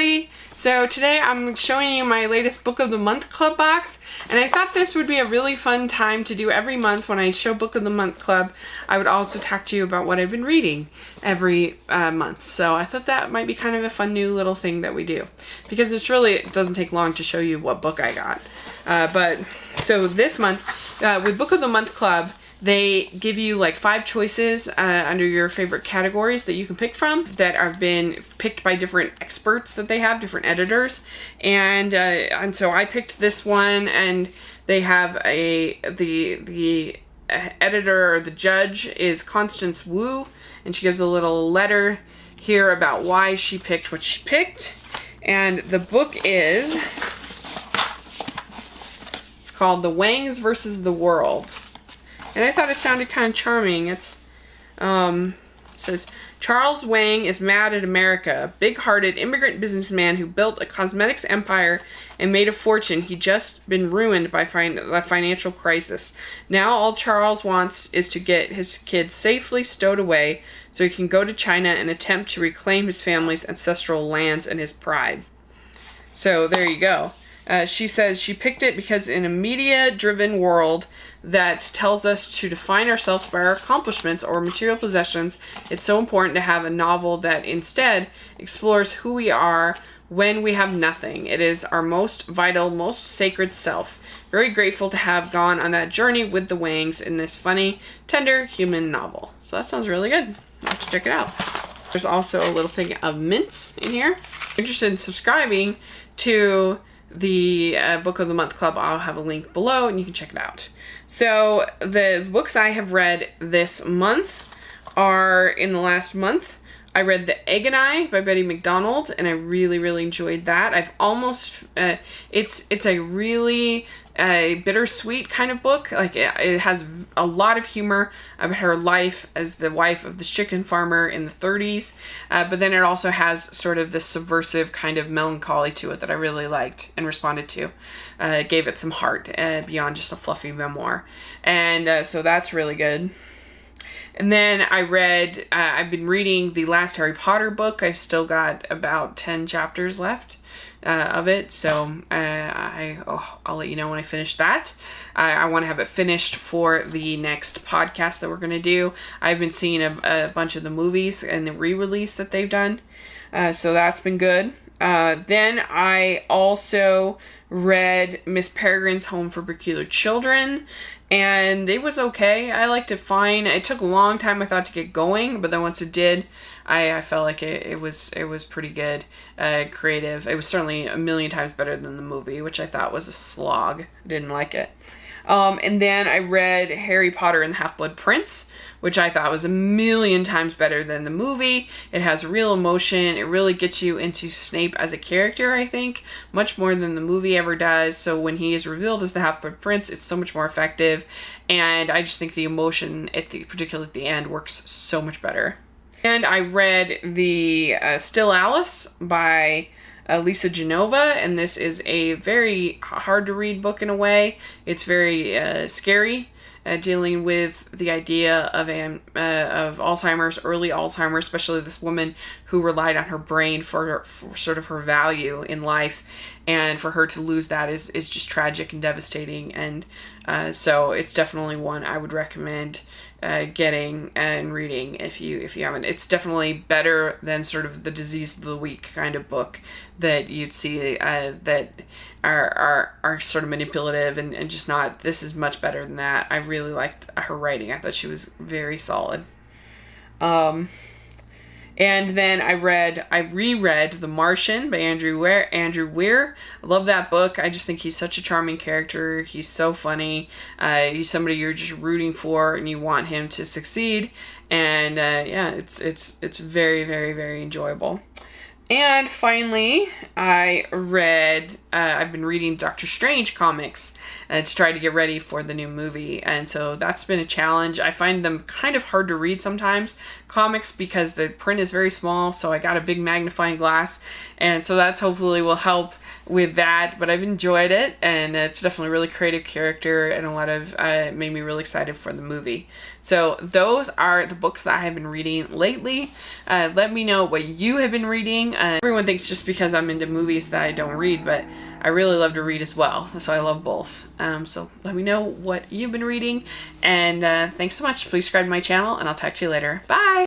everybody! So today I'm showing you my latest Book of the Month Club box, and I thought this would be a really fun time to do every month. When I show Book of the Month Club, I would also talk to you about what I've been reading every month. So I thought that might be kind of a fun new little thing that we do, because it doesn't take long to show you what book I got. So this month, with Book of the Month Club, they give you like 5 choices under your favorite categories that you can pick from that have been picked by different experts that they have, different editors. And so I picked this one, and they have the editor or the judge is Constance Wu, and she gives a little letter here about why she picked what she picked. And the book is, it's called The Wangs versus the World. And I thought it sounded kind of charming. It says, Charles Wang is mad at America. A big-hearted immigrant businessman who built a cosmetics empire and made a fortune. He just been ruined by the financial crisis. Now all Charles wants is to get his kids safely stowed away so he can go to China and attempt to reclaim his family's ancestral lands and his pride. So there you go. She says she picked it because in a media-driven world that tells us to define ourselves by our accomplishments or material possessions, it's so important to have a novel that instead explores who we are when we have nothing. It is our most vital, most sacred self. Very grateful to have gone on that journey with the Wangs in this funny, tender human novel. So that sounds really good. I'll have to check it out. There's also a little thing of mints in here. If you're interested in subscribing to the Book of the Month Club, I'll have a link below and you can check it out. So the books I have read this month are, in the last month, I read The Egg and I by Betty McDonald, and I really, really enjoyed that. I've almost, it's a really bittersweet kind of book. Like it has a lot of humor about her life as the wife of this chicken farmer in the 30s, but then it also has sort of this subversive kind of melancholy to it that I really liked and responded to. It gave it some heart beyond just a fluffy memoir, and so that's really good. And then I read, I've been reading the last Harry Potter book. I've still got about 10 chapters left of it, so I'll let you know when I finish that. I want to have it finished for the next podcast that we're going to do. I've been seeing a bunch of the movies and the re-release that they've done, so that's been good. Then I also read Miss Peregrine's Home for Peculiar Children, and it was okay. I liked it fine. It took a long time, I thought, to get going, but then once it did, I felt like it was pretty good, creative. It was certainly a million times better than the movie, which I thought was a slog. I didn't like it. And then I read Harry Potter and the Half-Blood Prince, which I thought was a million times better than the movie. It has real emotion. It really gets you into Snape as a character, I think, much more than the movie ever does. So when he is revealed as the Half-Blood Prince, it's so much more effective. And I just think the emotion, particularly at the end, works so much better. And I read the Still Alice by Lisa Genova, and this is a very hard to read book in a way. It's very scary, dealing with the idea of Alzheimer's, early Alzheimer's, especially this woman who relied on her brain for sort of her value in life, and for her to lose that is just tragic and devastating. And so it's definitely one I would recommend getting and reading if you haven't. It's definitely better than sort of the Disease of the Week kind of book that you'd see that are sort of manipulative and just not. This is much better than that. I really liked her writing. I thought she was very solid. And then I reread The Martian by Andrew Weir. I love that book. I just think he's such a charming character. He's so funny. He's somebody you're just rooting for and you want him to succeed. And yeah, it's very, very, very enjoyable. And finally, I've been reading Doctor Strange comics to try to get ready for the new movie. And so that's been a challenge. I find them kind of hard to read sometimes, comics, because the print is very small, so I got a big magnifying glass, and so that's hopefully will help with that. But I've enjoyed it, and it's definitely a really creative character, and a lot of made me really excited for the movie. So those are the books that I have been reading lately. Let me know what you have been reading. Everyone thinks just because I'm into movies that I don't read, but I really love to read as well, so I love both. So let me know what you've been reading, and thanks so much. Please subscribe to my channel, and I'll talk to you later. Bye!